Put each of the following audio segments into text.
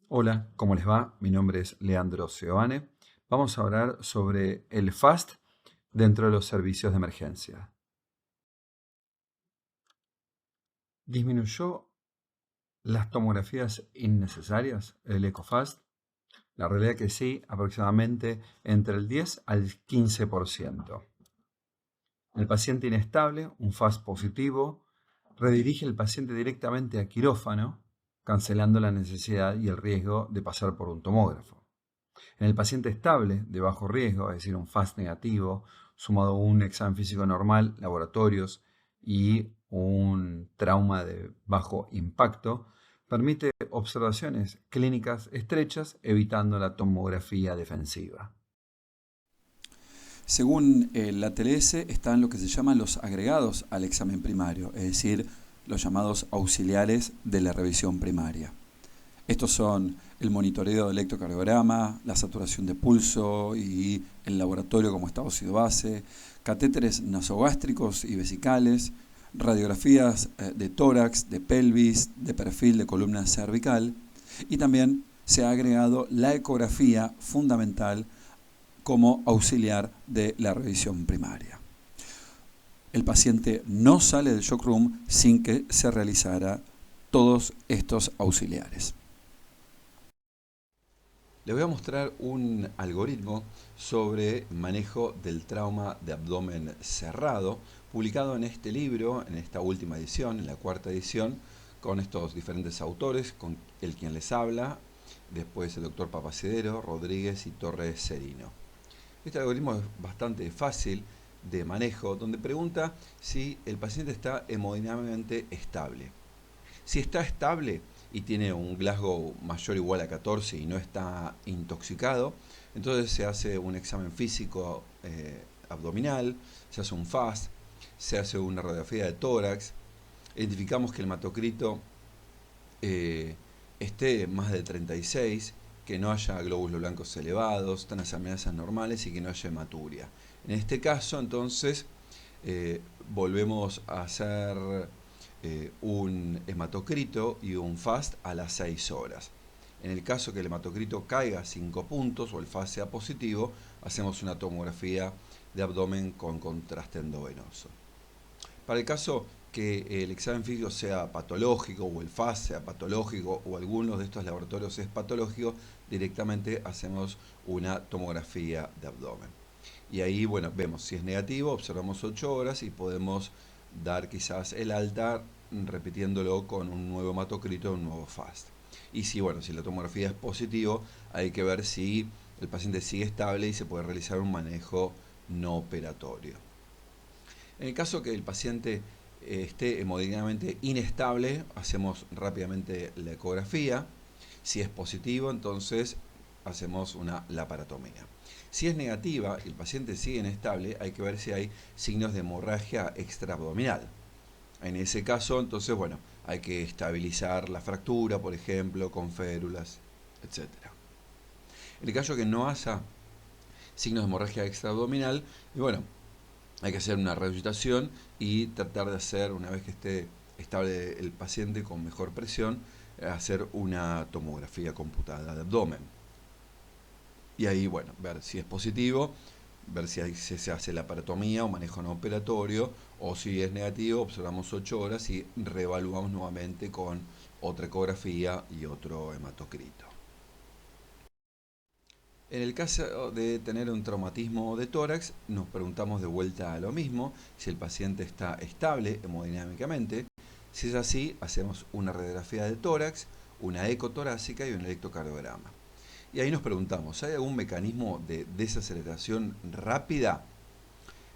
Hola, ¿cómo les va? Mi nombre es Leandro Seoane. Vamos a hablar sobre el FAST dentro de los servicios de emergencia. ¿Disminuyó las tomografías innecesarias el EcoFast? La realidad es que sí, aproximadamente entre el 10 al 15%. El paciente inestable, un FAST positivo, redirige el paciente directamente a quirófano, cancelando la necesidad y el riesgo de pasar por un tomógrafo. En el paciente estable, de bajo riesgo, es decir, un FAST negativo, sumado a un examen físico normal, laboratorios y un trauma de bajo impacto, permite observaciones clínicas estrechas evitando la tomografía defensiva. Según la TLS están lo que se llaman los agregados al examen primario, es decir, los llamados auxiliares de la revisión primaria. Estos son el monitoreo del electrocardiograma, la saturación de pulso y el laboratorio como está óxido base, catéteres nasogástricos y vesicales, radiografías de tórax, de pelvis, de perfil de columna cervical y también se ha agregado la ecografía fundamental como auxiliar de la revisión primaria. El paciente no sale del shock room sin que se realizara todos estos auxiliares. Les voy a mostrar un algoritmo sobre manejo del trauma de abdomen cerrado, publicado en este libro, en esta última edición, en la cuarta edición, con estos diferentes autores, con el quien les habla, después el doctor Papacidero, Rodríguez y Torres Serino. Este algoritmo es bastante fácil de manejo, donde pregunta si el paciente está hemodinámicamente estable. Si está estable y tiene un Glasgow mayor o igual a 14 y no está intoxicado, entonces se hace un examen físico abdominal, se hace un FAST, se hace una radiografía de tórax, identificamos que el hematocrito esté más de 36, que no haya glóbulos blancos elevados, están las amenazas normales y que no haya hematuria. En este caso, entonces, volvemos a hacer un hematocrito y un FAST a las 6 horas. En el caso que el hematocrito caiga a 5 puntos o el FAST sea positivo, hacemos una tomografía de abdomen con contraste endovenoso. Para el caso que el examen físico sea patológico o el FAST sea patológico o alguno de estos laboratorios es patológico, directamente hacemos una tomografía de abdomen. Y ahí, bueno, vemos si es negativo, observamos 8 horas y podemos dar quizás el alta repitiéndolo con un nuevo hematocrito, un nuevo FAST. Y si, bueno, si la tomografía es positivo, hay que ver si el paciente sigue estable y se puede realizar un manejo no operatorio. En el caso que el paciente esté hemodinámicamente inestable, hacemos rápidamente la ecografía. Si es positivo, entonces hacemos una laparotomía. Si es negativa y el paciente sigue inestable, hay que ver si hay signos de hemorragia extraabdominal. En ese caso, entonces, bueno, hay que estabilizar la fractura, por ejemplo, con férulas, etcétera. En el caso que no haya signos de hemorragia extraabdominal, y bueno, hay que hacer una resucitación y tratar de hacer, una vez que esté estable el paciente con mejor presión, hacer una tomografía computada de abdomen. Y ahí, bueno, ver si es positivo, ver si se hace la paratomía o manejo no operatorio, o si es negativo, observamos 8 horas y reevaluamos nuevamente con otra ecografía y otro hematocrito. En el caso de tener un traumatismo de tórax, nos preguntamos de vuelta a lo mismo, si el paciente está estable hemodinámicamente. Si es así, hacemos una radiografía de tórax, una ecotorácica y un electrocardiograma. Y ahí nos preguntamos, ¿hay algún mecanismo de desaceleración rápida?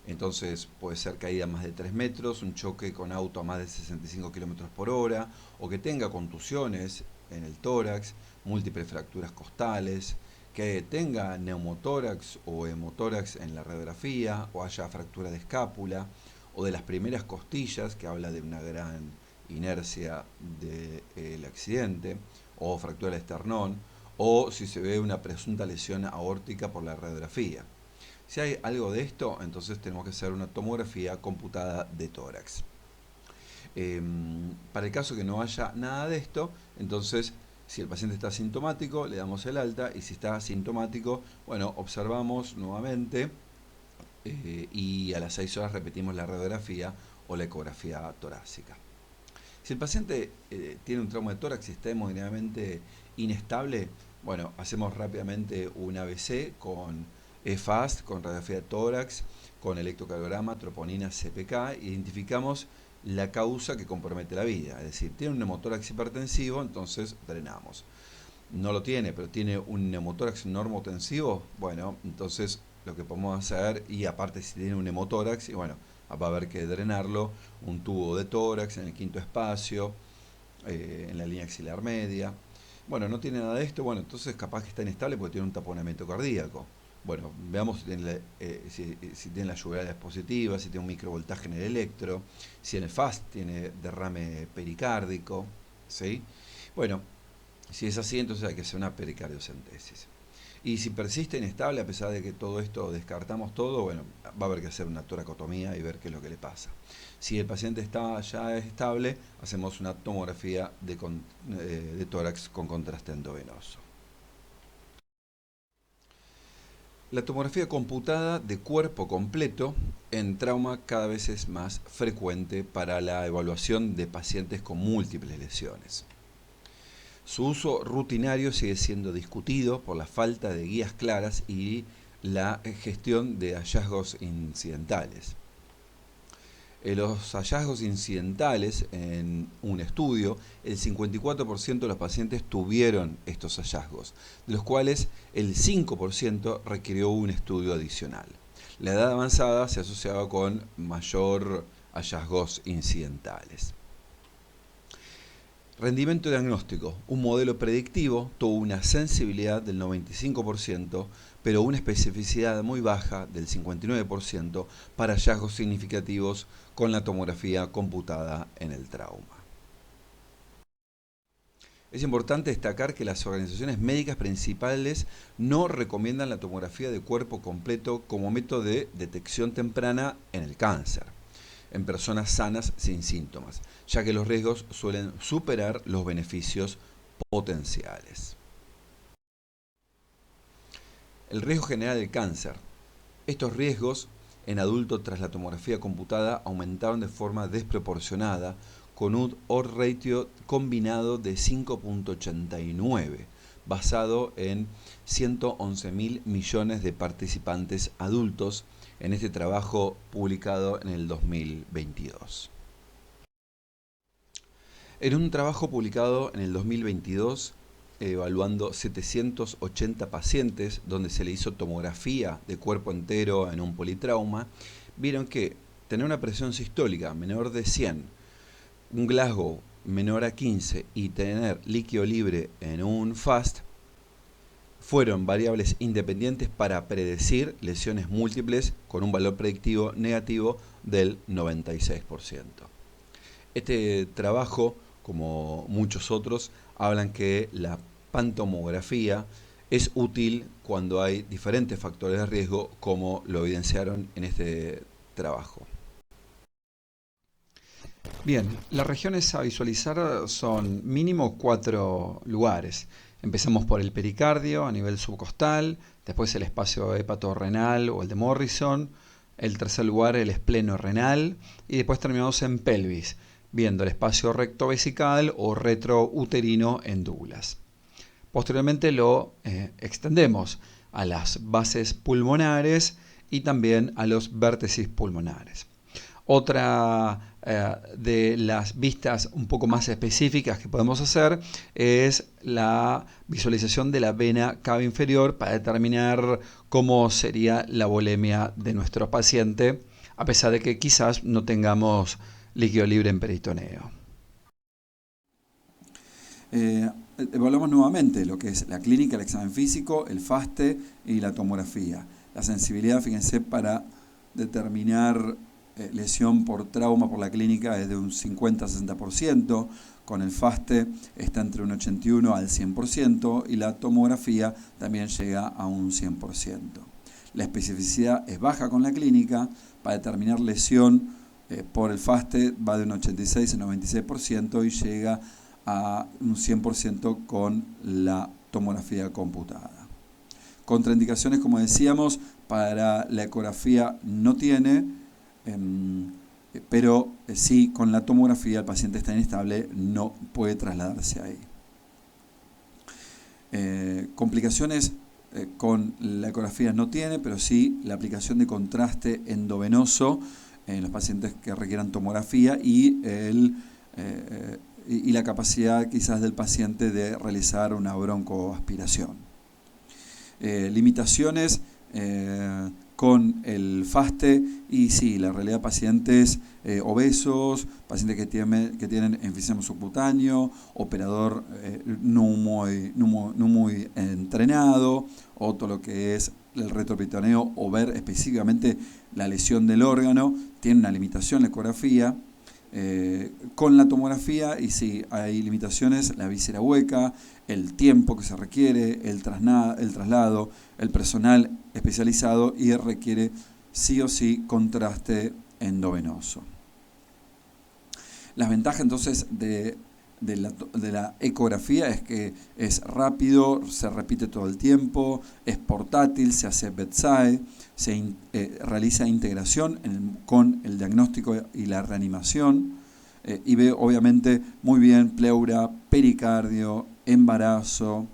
Entonces puede ser caída a más de 3 metros, un choque con auto a más de 65 kilómetros por hora, o que tenga contusiones en el tórax, múltiples fracturas costales, que tenga neumotórax o hemotórax en la radiografía, o haya fractura de escápula, o de las primeras costillas, que habla de una gran inercia del accidente, o fractura del esternón, o si se ve una presunta lesión aórtica por la radiografía. Si hay algo de esto, entonces tenemos que hacer una tomografía computada de tórax. Para el caso que no haya nada de esto, entonces Si el paciente está sintomático, le damos el alta, y si está asintomático, bueno, observamos nuevamente y a las 6 horas repetimos la radiografía o la ecografía torácica. Si el paciente tiene un trauma de tórax y está hemodinámicamente inestable, bueno, hacemos rápidamente un ABC con EFAST, con radiografía de tórax, con electrocardiograma, troponina, CPK, identificamos la causa que compromete la vida. Es decir, tiene un neumotórax hipertensivo, entonces drenamos. No lo tiene, pero tiene un neumotórax normotensivo, bueno, entonces lo que podemos hacer, y aparte si tiene un hemotórax, y bueno, va a haber que drenarlo, un tubo de tórax en el quinto espacio, en la línea axilar media. Bueno, no tiene nada de esto, bueno, entonces capaz que está inestable porque tiene un taponamiento cardíaco. Bueno, veamos si tiene las yugulares positivas, si tiene un microvoltaje en el electro, si en el FAST tiene derrame pericárdico, ¿sí? Bueno, si es así, entonces hay que hacer una pericardiocentesis. Y si persiste inestable, a pesar de que todo esto descartamos todo, bueno, va a haber que hacer una toracotomía y ver qué es lo que le pasa. Si el paciente está ya estable, hacemos una tomografía de tórax con contraste endovenoso. La tomografía computada de cuerpo completo en trauma cada vez es más frecuente para la evaluación de pacientes con múltiples lesiones. Su uso rutinario sigue siendo discutido por la falta de guías claras y la gestión de hallazgos incidentales. Los hallazgos incidentales en un estudio, el 54% de los pacientes tuvieron estos hallazgos, de los cuales el 5% requirió un estudio adicional. La edad avanzada se asociaba con mayor hallazgos incidentales. Rendimiento diagnóstico. Un modelo predictivo tuvo una sensibilidad del 95%, pero una especificidad muy baja del 59% para hallazgos significativos con la tomografía computada en el trauma. Es importante destacar que las organizaciones médicas principales no recomiendan la tomografía de cuerpo completo como método de detección temprana en el cáncer, en personas sanas sin síntomas, ya que los riesgos suelen superar los beneficios potenciales. El riesgo general del cáncer. Estos riesgos en adultos tras la tomografía computada aumentaron de forma desproporcionada, con un odds ratio combinado de 5.89, basado en 111.000 millones de participantes adultos en este trabajo publicado en el 2022. En un trabajo publicado en el 2022, evaluando 780 pacientes, donde se le hizo tomografía de cuerpo entero en un politrauma, vieron que tener una presión sistólica menor de 100, un Glasgow menor a 15 y tener líquido libre en un FAST fueron variables independientes para predecir lesiones múltiples con un valor predictivo negativo del 96%. Este trabajo, como muchos otros, hablan que la pantomografía es útil cuando hay diferentes factores de riesgo, como lo evidenciaron en este trabajo. Bien, las regiones a visualizar son mínimo 4 lugares. Empezamos por el pericardio a nivel subcostal, después el espacio hepatorrenal o el de Morrison, el tercer lugar el espleno renal y después terminamos en pelvis, viendo el espacio rectovesical o retrouterino en Douglas. Posteriormente lo extendemos a las bases pulmonares y también a los vértices pulmonares. Otra de las vistas un poco más específicas que podemos hacer es la visualización de la vena cava inferior para determinar cómo sería la volemia de nuestro paciente, a pesar de que quizás no tengamos líquido libre en peritoneo. Evaluamos nuevamente lo que es la clínica, el examen físico, el FASTE y la tomografía. La sensibilidad, fíjense, para determinar lesión por trauma por la clínica es de un 50-60%, con el FASTE está entre un 81 al 100% y la tomografía también llega a un 100%. La especificidad es baja con la clínica, para determinar lesión por el FASTE va de un 86 al 96% y llega a un 100% con la tomografía computada. Contraindicaciones, como decíamos, para la ecografía no tiene, pero sí con la tomografía el paciente está inestable, no puede trasladarse ahí. Complicaciones con la ecografía no tiene, pero sí la aplicación de contraste endovenoso en los pacientes que requieran tomografía y la capacidad quizás del paciente de realizar una broncoaspiración. Limitaciones con el FASTE y sí, la realidad de pacientes obesos, pacientes que tienen enfisema subcutáneo, operador no muy entrenado, o todo lo que es el retroperitoneo o ver específicamente la lesión del órgano, tiene una limitación la ecografía. Con la tomografía, y sí, hay limitaciones, la víscera hueca, el tiempo que se requiere, el traslado, el personal especializado y requiere sí o sí contraste endovenoso. Las ventajas entonces de la ecografía es que es rápido, se repite todo el tiempo, es portátil, se hace bedside, se realiza integración con el diagnóstico y la reanimación y ve obviamente muy bien pleura, pericardio, embarazo.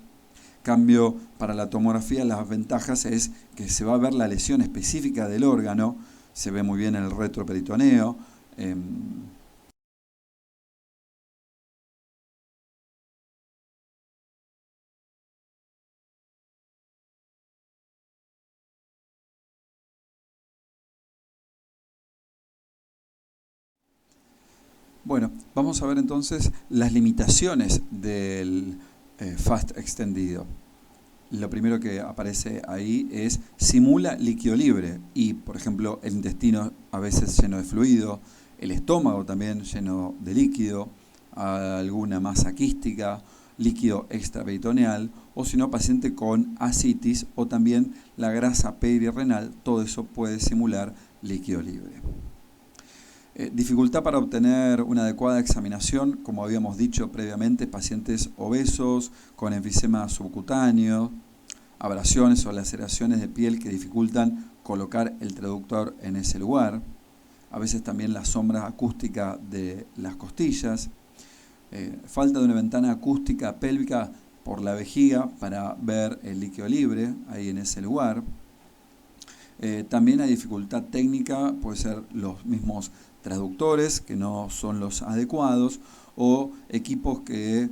Cambio, para la tomografía las ventajas es que se va a ver la lesión específica del órgano, se ve muy bien el retroperitoneo. Bueno, vamos a ver entonces las limitaciones del FAST extendido. Lo primero que aparece ahí es simula líquido libre y, por ejemplo, el intestino a veces lleno de fluido, el estómago también lleno de líquido, alguna masa quística, líquido extraperitoneal o si no paciente con ascitis o también la grasa perirrenal, todo eso puede simular líquido libre. Dificultad para obtener una adecuada examinación, como habíamos dicho previamente, pacientes obesos, con enfisema subcutáneo, abrasiones o laceraciones de piel que dificultan colocar el traductor en ese lugar, a veces también la sombra acústica de las costillas, falta de una ventana acústica pélvica por la vejiga para ver el líquido libre ahí en ese lugar. También hay dificultad técnica, puede ser los mismos traductores que no son los adecuados o equipos que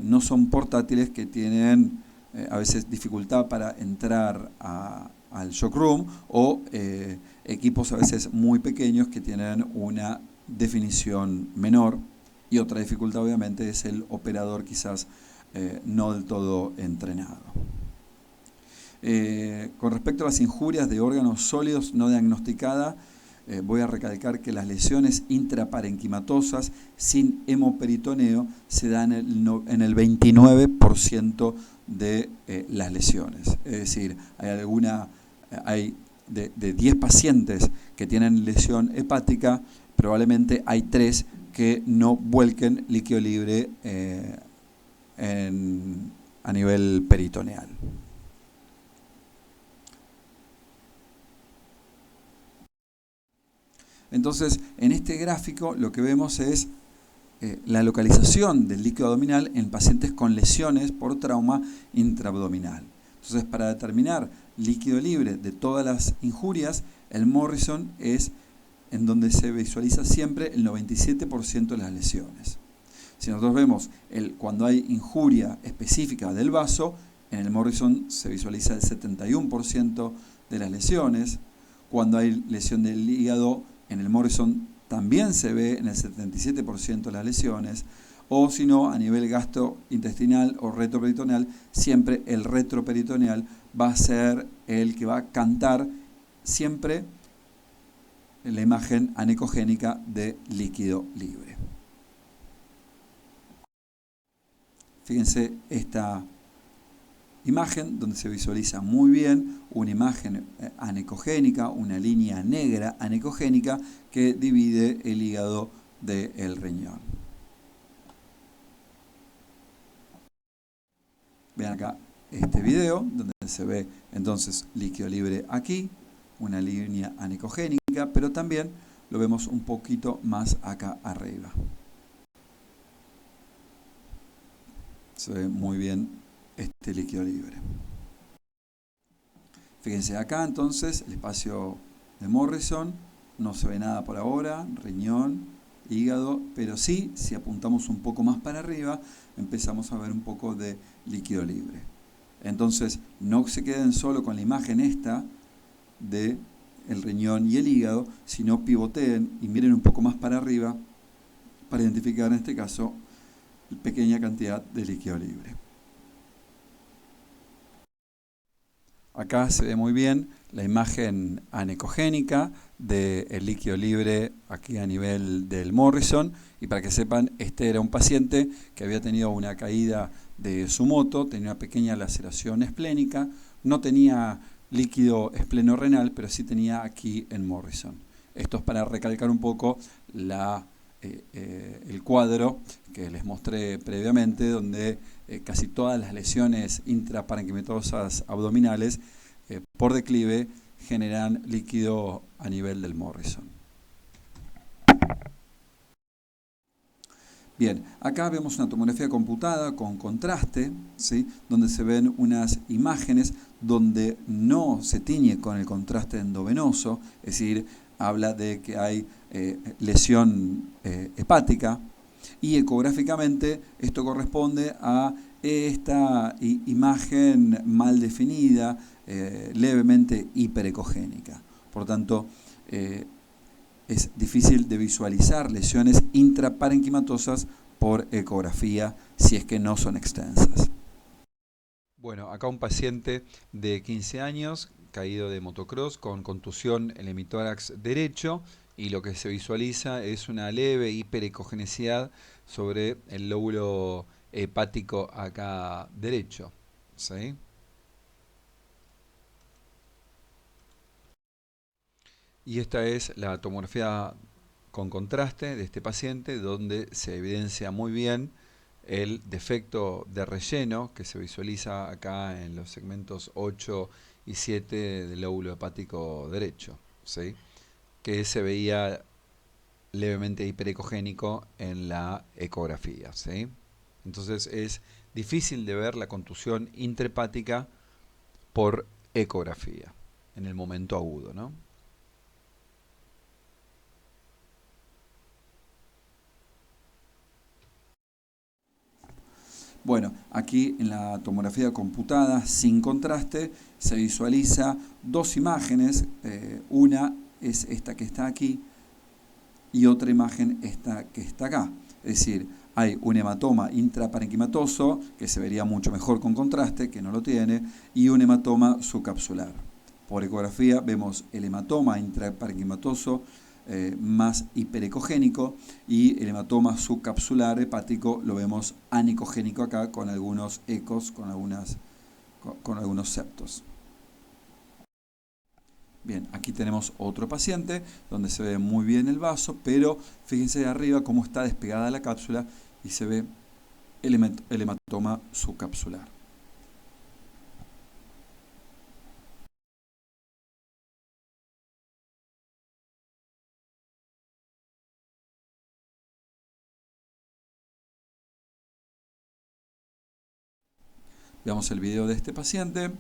no son portátiles que tienen a veces dificultad para entrar al shock room o equipos a veces muy pequeños que tienen una definición menor y otra dificultad obviamente es el operador quizás no del todo entrenado. Con respecto a las injurias de órganos sólidos no diagnosticadas, voy a recalcar que las lesiones intraparenquimatosas sin hemoperitoneo se dan en el 29% de las lesiones. Es decir, hay de 10 pacientes que tienen lesión hepática, probablemente hay 3 que no vuelquen líquido libre a nivel peritoneal. Entonces, en este gráfico lo que vemos es la localización del líquido abdominal en pacientes con lesiones por trauma intraabdominal. Entonces, para determinar líquido libre de todas las injurias, el Morrison es en donde se visualiza siempre el 97% de las lesiones. Si nosotros vemos cuando hay injuria específica del vaso, en el Morrison se visualiza el 71% de las lesiones. Cuando hay lesión del hígado, en el Morrison también se ve en el 77% de las lesiones, o si no, a nivel gastrointestinal o retroperitoneal, siempre el retroperitoneal va a ser el que va a cantar siempre la imagen anecogénica de líquido libre. Fíjense esta imagen donde se visualiza muy bien una imagen anecogénica, una línea negra anecogénica que divide el hígado del riñón. Vean acá este video, donde se ve entonces líquido libre aquí, una línea anicogénica, pero también lo vemos un poquito más acá arriba. Se ve muy bien este líquido libre. Fíjense acá entonces el espacio de Morrison, no se ve nada por ahora, riñón, hígado, pero sí, si apuntamos un poco más para arriba, empezamos a ver un poco de líquido libre. Entonces, no se queden solo con la imagen esta de el riñón y el hígado, sino pivoteen y miren un poco más para arriba para identificar en este caso pequeña cantidad de líquido libre. Acá se ve muy bien la imagen anecogénica del líquido libre aquí a nivel del Morrison, y para que sepan, este era un paciente que había tenido una caída de su moto, tenía una pequeña laceración esplénica, no tenía líquido esplenorrenal, pero sí tenía aquí en Morrison. Esto es para recalcar un poco el cuadro que les mostré previamente, donde casi todas las lesiones intraparenquimatosas abdominales por declive generan líquido a nivel del Morrison. Bien, acá vemos una tomografía computada con contraste, ¿sí?, donde se ven unas imágenes donde no se tiñe con el contraste endovenoso, es decir, habla de que hay lesión hepática, y ecográficamente esto corresponde a esta imagen mal definida, levemente hiperecogénica. Por tanto, es difícil de visualizar lesiones intraparenquimatosas por ecografía si es que no son extensas. Bueno, acá un paciente de 15 años, caído de motocross con contusión en el hemitórax derecho, y lo que se visualiza es una leve hiperecogenicidad sobre el lóbulo hepático acá derecho, ¿sí? Y esta es la tomografía con contraste de este paciente, donde se evidencia muy bien el defecto de relleno que se visualiza acá en los segmentos 8 y 7 del lóbulo hepático derecho, ¿sí?, que se veía levemente hiperecogénico en la ecografía, ¿sí? Entonces es difícil de ver la contusión intrahepática por ecografía en el momento agudo, ¿no? Bueno, aquí en la tomografía computada sin contraste se visualiza dos imágenes, una es esta que está aquí y otra imagen esta que está acá. Es decir, hay un hematoma intraparenquimatoso que se vería mucho mejor con contraste, que no lo tiene, y un hematoma subcapsular. Por ecografía vemos el hematoma intraparenquimatoso más hiperecogénico, y el hematoma subcapsular hepático lo vemos anicogénico acá con algunos ecos, con algunos septos. Bien, aquí tenemos otro paciente donde se ve muy bien el vaso, pero fíjense de arriba cómo está despegada la cápsula y se ve el hematoma subcapsular. Veamos el video de este paciente,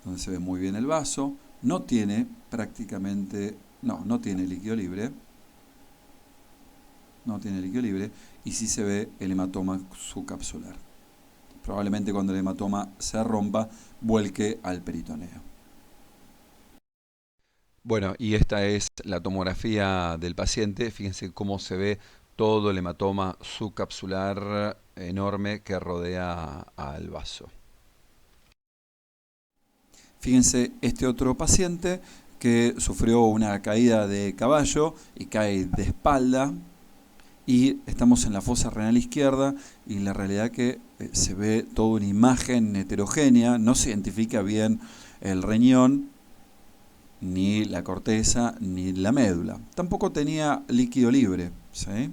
donde se ve muy bien el vaso. No tiene prácticamente, no tiene líquido libre. No tiene líquido libre, y sí se ve el hematoma subcapsular. Probablemente cuando el hematoma se rompa, vuelque al peritoneo. Bueno, y esta es la tomografía del paciente. Fíjense cómo se ve todo el hematoma subcapsular enorme que rodea al vaso. Fíjense este otro paciente que sufrió una caída de caballo y cae de espalda, y estamos en la fosa renal izquierda, y la realidad que se ve toda una imagen heterogénea, no se identifica bien el riñón, ni la corteza, ni la médula. Tampoco tenía líquido libre, ¿sí?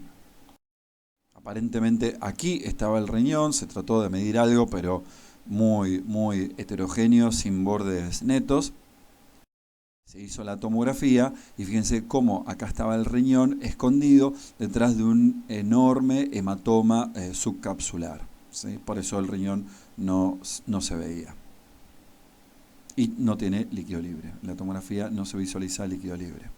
Aparentemente aquí estaba el riñón, se trató de medir algo, pero muy heterogéneo, sin bordes netos. Se hizo la tomografía y fíjense cómo acá estaba el riñón escondido detrás de un enorme hematoma subcapsular, ¿sí? Por eso el riñón no se veía. Y no tiene líquido libre. En la tomografía no se visualiza líquido libre.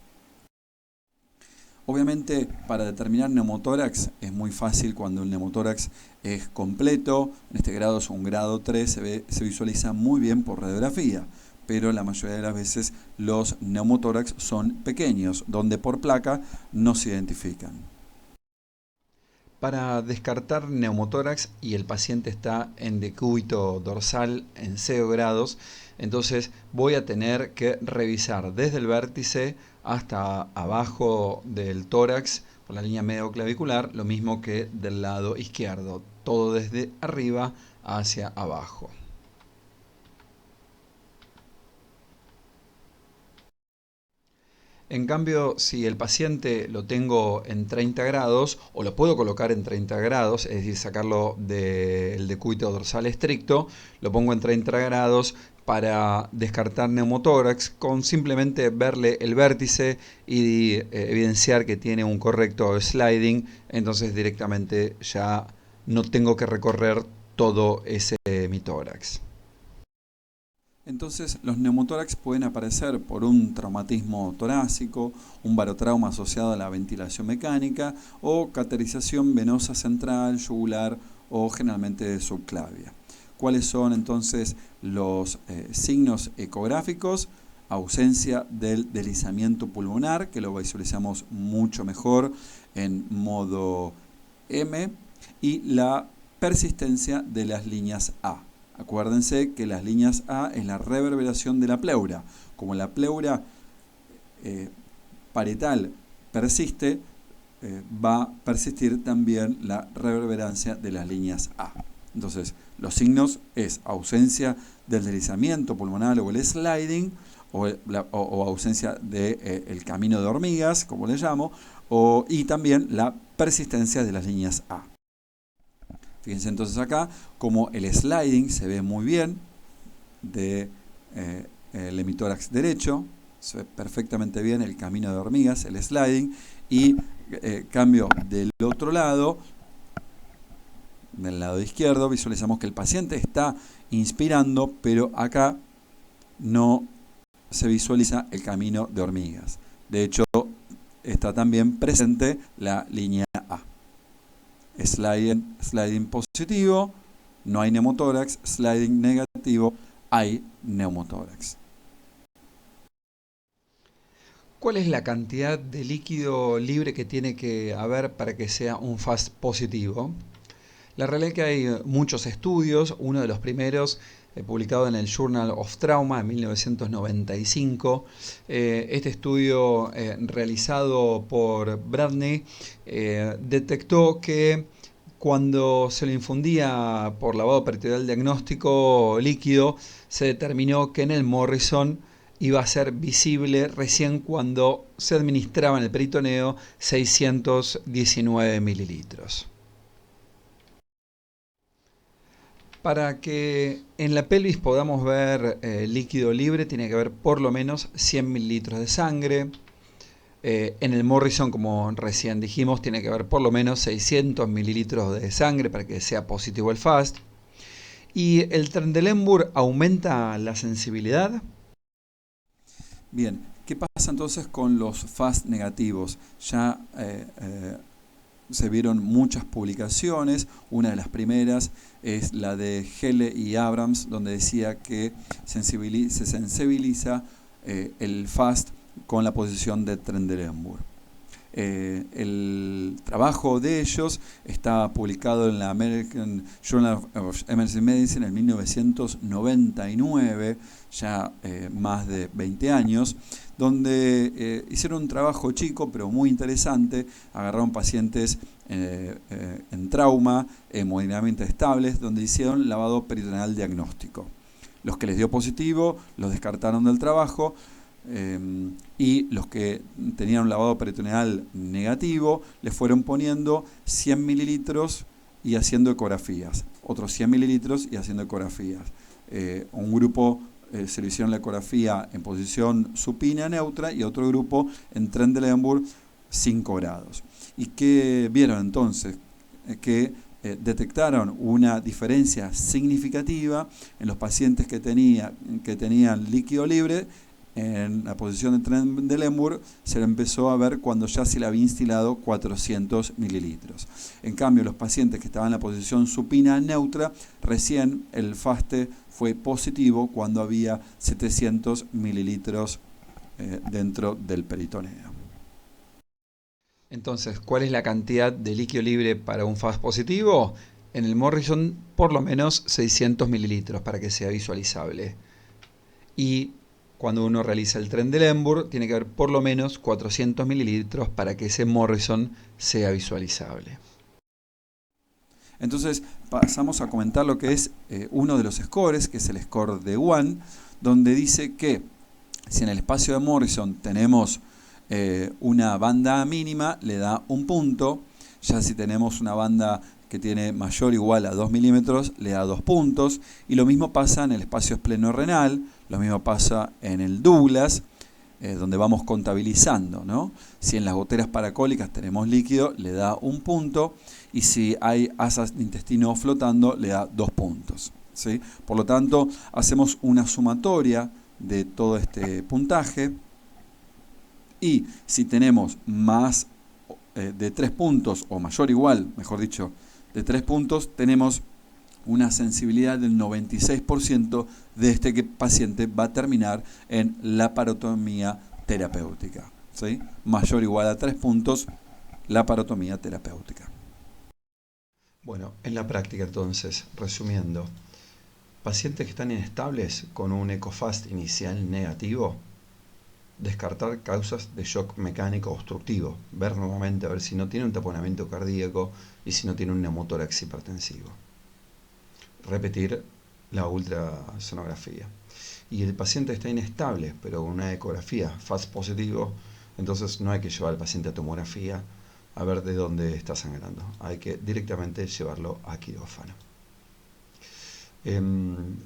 Obviamente, para determinar neumotórax es muy fácil cuando el neumotórax es completo. En este grado es un grado 3, se visualiza muy bien por radiografía. Pero la mayoría de las veces los neumotórax son pequeños, donde por placa no se identifican. Para descartar neumotórax y el paciente está en decúbito dorsal en 0 grados, entonces voy a tener que revisar desde el vértice hasta abajo del tórax por la línea medioclavicular, lo mismo que del lado izquierdo, todo desde arriba hacia abajo. En cambio, si el paciente lo tengo en 30 grados, o lo puedo colocar en 30 grados, es decir, sacarlo del decúbito dorsal estricto, lo pongo en 30 grados para descartar neumotórax, con simplemente verle el vértice y evidenciar que tiene un correcto sliding, entonces directamente ya no tengo que recorrer todo ese hemitórax. Entonces, los neumotórax pueden aparecer por un traumatismo torácico, un barotrauma asociado a la ventilación mecánica o cateterización venosa central, yugular o generalmente subclavia. ¿Cuáles son entonces los signos ecográficos? Ausencia del deslizamiento pulmonar, que lo visualizamos mucho mejor en modo M, y la persistencia de las líneas A. Acuérdense que las líneas A es la reverberación de la pleura. Como la pleura parietal persiste, va a persistir también la reverberancia de las líneas A. Entonces, los signos es ausencia del deslizamiento pulmonar o el sliding, o ausencia del camino de hormigas, como le llamo, y también la persistencia de las líneas A. Fíjense entonces acá como el sliding se ve muy bien del hemitórax derecho, se ve perfectamente bien el camino de hormigas, el sliding, y cambio del otro lado, del lado izquierdo, visualizamos que el paciente está inspirando, pero acá no se visualiza el camino de hormigas. De hecho, está también presente la línea A. Sliding positivo, no hay neumotórax. Sliding negativo, hay neumotórax. ¿Cuál es la cantidad de líquido libre que tiene que haber para que sea un FAST positivo? La realidad es que hay muchos estudios. Uno de los primeros, publicado en el Journal of Trauma en 1995. Este estudio realizado por Bradney detectó que cuando se le infundía por lavado peritoneal diagnóstico líquido, se determinó que en el Morrison iba a ser visible recién cuando se administraba en el peritoneo 619 mililitros. Para que en la pelvis podamos ver líquido libre, tiene que haber por lo menos 100 mililitros de sangre. En el Morrison, como recién dijimos, tiene que haber por lo menos 600 mililitros de sangre para que sea positivo el FAST. ¿Y el Trendelenburg aumenta la sensibilidad? Bien, ¿qué pasa entonces con los FAST negativos? Ya se vieron muchas publicaciones. Una de las primeras es la de Hele y Abrams, donde decía que se sensibiliza el FAST con la posición de Trendelenburg. El trabajo de ellos está publicado en la American Journal of Emergency Medicine en 1999, ya más de 20 años, donde hicieron un trabajo chico pero muy interesante. Agarraron pacientes en trauma, hemodinámicamente estables, donde hicieron lavado peritoneal diagnóstico. Los que les dio positivo los descartaron del trabajo. y los que tenían un lavado peritoneal negativo le fueron poniendo 100 mililitros y haciendo ecografías, otros 100 mililitros y haciendo ecografías. Un grupo se le hicieron la ecografía en posición supina neutra y otro grupo en Trendelenburg 5 grados. ¿Y qué vieron entonces? Que detectaron una diferencia significativa en los pacientes que tenían líquido libre. En la posición de Trendelenburg se le empezó a ver cuando ya se le había instilado 400 mililitros. En cambio, los pacientes que estaban en la posición supina neutra, recién el FAST fue positivo cuando había 700 mililitros dentro del peritoneo. Entonces, ¿cuál es la cantidad de líquido libre para un FAST positivo? En el Morrison, por lo menos 600 mililitros para que sea visualizable. Y cuando uno realiza el Trendelenburg, tiene que haber por lo menos 400 mililitros para que ese Morrison sea visualizable. Entonces, pasamos a comentar lo que es uno de los scores, que es el score de One, donde dice que si en el espacio de Morrison tenemos una banda mínima, le da un punto. Ya si tenemos una banda que tiene mayor o igual a 2 milímetros, le da 2 puntos. Y lo mismo pasa en el espacio esplenorenal, lo mismo pasa en el Douglas, donde vamos contabilizando, ¿no? Si en las goteras paracólicas tenemos líquido, le da un punto. Y si hay asas de intestino flotando, le da 2 puntos, ¿sí? Por lo tanto, hacemos una sumatoria de todo este puntaje. Y si tenemos más de 3 puntos, o mayor o igual, mejor dicho, de 3 puntos, tenemos una sensibilidad del 96% de este paciente va a terminar en laparotomía terapéutica, ¿sí? Mayor o igual a 3 puntos, laparotomía terapéutica. Bueno, en la práctica entonces, resumiendo, pacientes que están inestables con un EcoFast inicial negativo, descartar causas de shock mecánico obstructivo, ver nuevamente a ver si no tiene un taponamiento cardíaco y si no tiene un neumotórax hipertensivo. Repetir la ultrasonografía. Y el paciente está inestable, pero con una ecografía FAST positivo, entonces no hay que llevar al paciente a tomografía a ver de dónde está sangrando. Hay que directamente llevarlo a quirófano.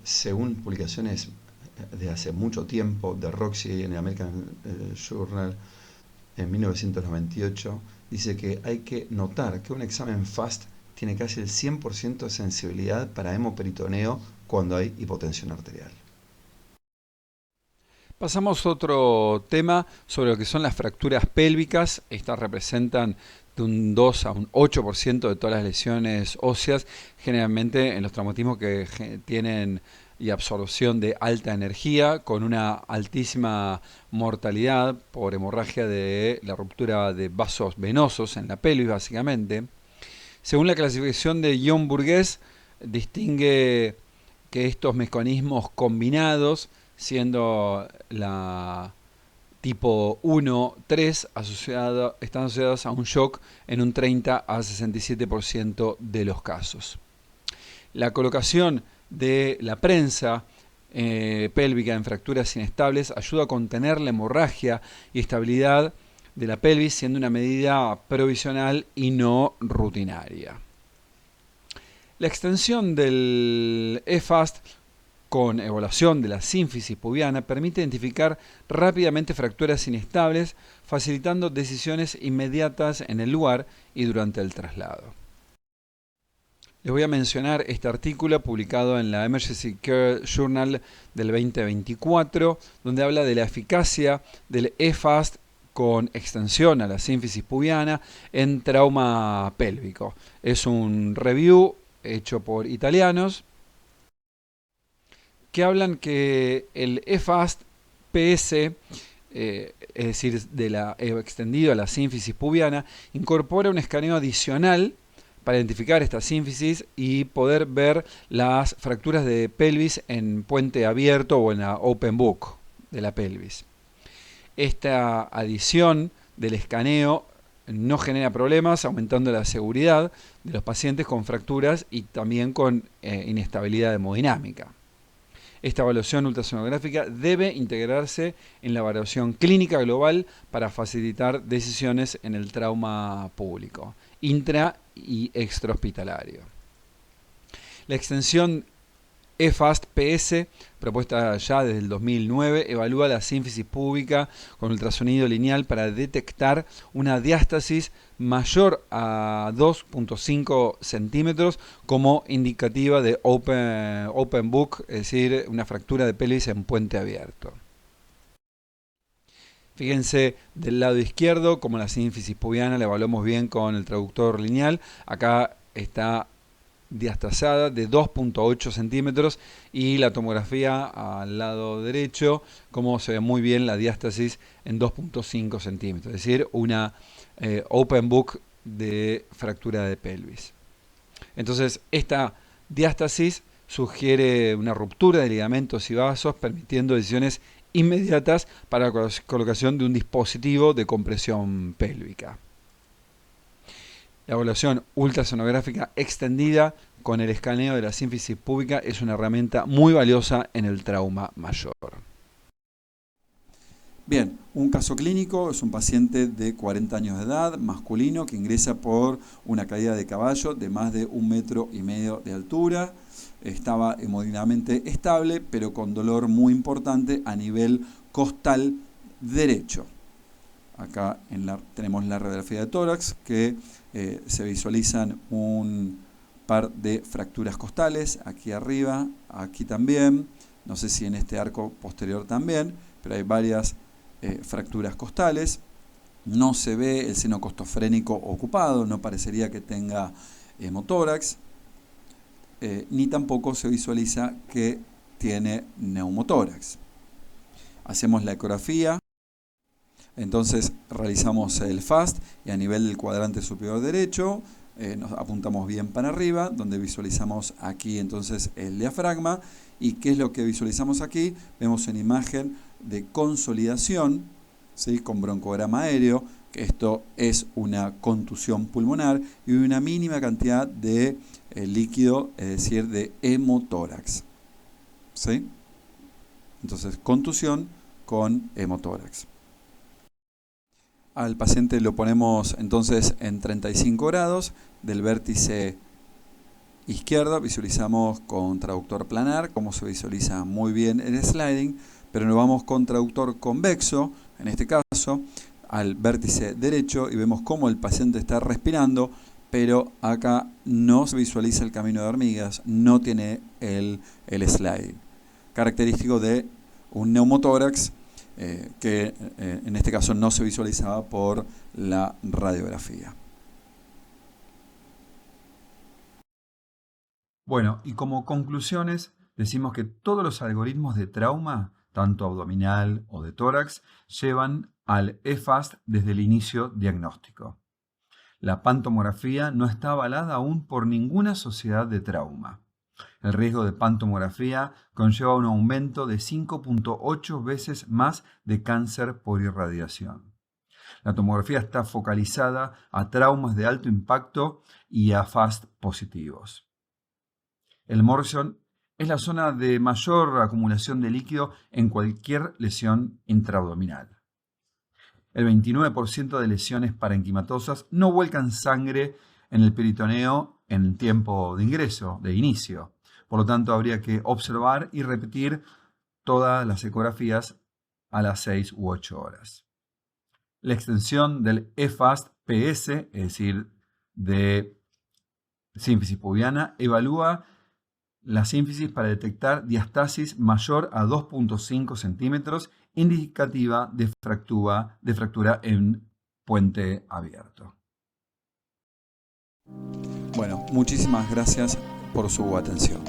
Según publicaciones de hace mucho tiempo de Roxy en el American Journal en 1998, dice que hay que notar que un examen FAST tiene casi el 100% de sensibilidad para hemoperitoneo cuando hay hipotensión arterial. Pasamos a otro tema sobre lo que son las fracturas pélvicas. Estas representan de un 2 a un 8% de todas las lesiones óseas, generalmente en los traumatismos que tienen y absorción de alta energía, con una altísima mortalidad por hemorragia de la ruptura de vasos venosos en la pelvis, básicamente. Según la clasificación de John Burgess, distingue que estos mecanismos combinados, siendo la tipo 1-3, están asociados a un shock en un 30 a 67% de los casos. La colocación de la prensa pélvica en fracturas inestables ayuda a contener la hemorragia y estabilidad de la pelvis, siendo una medida provisional y no rutinaria. La extensión del EFAST con evaluación de la sínfisis pubiana permite identificar rápidamente fracturas inestables, facilitando decisiones inmediatas en el lugar y durante el traslado. Les voy a mencionar este artículo publicado en la Emergency Care Journal del 2024, donde habla de la eficacia del EFAST con extensión a la sínfisis pubiana en trauma pélvico. Es un review hecho por italianos que hablan que el EFAST PS, es decir, extendido a la sínfisis pubiana, incorpora un escaneo adicional para identificar esta sínfisis y poder ver las fracturas de pelvis en puente abierto o en la open book de la pelvis. Esta adición del escaneo no genera problemas, aumentando la seguridad de los pacientes con fracturas y también con inestabilidad hemodinámica. esta evaluación ultrasonográfica debe integrarse en la evaluación clínica global para facilitar decisiones en el trauma público, intra y extrahospitalario. La extensión EFAST-PS, propuesta ya desde el 2009, evalúa la sínfisis púbica con ultrasonido lineal para detectar una diástasis mayor a 2.5 centímetros como indicativa de open book, es decir, una fractura de pelvis en puente abierto. Fíjense del lado izquierdo, como la sínfisis pubiana la evaluamos bien con el traductor lineal. Acá está diastasada de 2.8 centímetros y la tomografía al lado derecho, como se ve muy bien la diástasis en 2.5 centímetros, es decir, una open book de fractura de pelvis. Entonces, esta diástasis sugiere una ruptura de ligamentos y vasos, permitiendo decisiones inmediatas para la colocación de un dispositivo de compresión pélvica. La evaluación ultrasonográfica extendida con el escaneo de la sínfisis púbica es una herramienta muy valiosa en el trauma mayor. Bien, un caso clínico es un paciente de 40 años de edad, masculino, que ingresa por una caída de caballo de más de 1,5 metros de altura. Estaba hemodinámicamente estable, pero con dolor muy importante a nivel costal derecho. Acá tenemos la radiografía de tórax, que se visualizan un par de fracturas costales, aquí arriba, aquí también, no sé si en este arco posterior también, pero hay varias fracturas costales. No se ve el seno costofrénico ocupado, no parecería que tenga hemotórax, ni tampoco se visualiza que tiene neumotórax. Hacemos la ecografía. Entonces realizamos el FAST y a nivel del cuadrante superior derecho nos apuntamos bien para arriba, donde visualizamos aquí entonces el diafragma. ¿Y qué es lo que visualizamos aquí? Vemos una imagen de consolidación, ¿sí?, con broncograma aéreo, que esto es una contusión pulmonar y una mínima cantidad de líquido, es decir, de hemotórax. ¿Sí? Entonces, contusión con hemotórax. Al paciente lo ponemos entonces en 35 grados, del vértice izquierdo visualizamos con traductor planar, como se visualiza muy bien el sliding, pero nos vamos con traductor convexo, en este caso, al vértice derecho y vemos cómo el paciente está respirando, pero acá no se visualiza el camino de hormigas, no tiene el sliding. Característico de un neumotórax, que en este caso no se visualizaba por la radiografía. Bueno, y como conclusiones, decimos que todos los algoritmos de trauma, tanto abdominal o de tórax, llevan al EFAST desde el inicio diagnóstico. La pantomografía no está avalada aún por ninguna sociedad de trauma. El riesgo de pantomografía conlleva un aumento de 5.8 veces más de cáncer por irradiación. La tomografía está focalizada a traumas de alto impacto y a FAST positivos. El Morrison es la zona de mayor acumulación de líquido en cualquier lesión intraabdominal. El 29% de lesiones parenquimatosas no vuelcan sangre en el peritoneo en el tiempo de ingreso, de inicio. Por lo tanto, habría que observar y repetir todas las ecografías a las 6 u 8 horas. La extensión del EFAST-PS, es decir, de sínfisis pubiana, evalúa la sínfisis para detectar diastasis mayor a 2.5 centímetros, indicativa de fractura en puente abierto. Bueno, muchísimas gracias por su atención.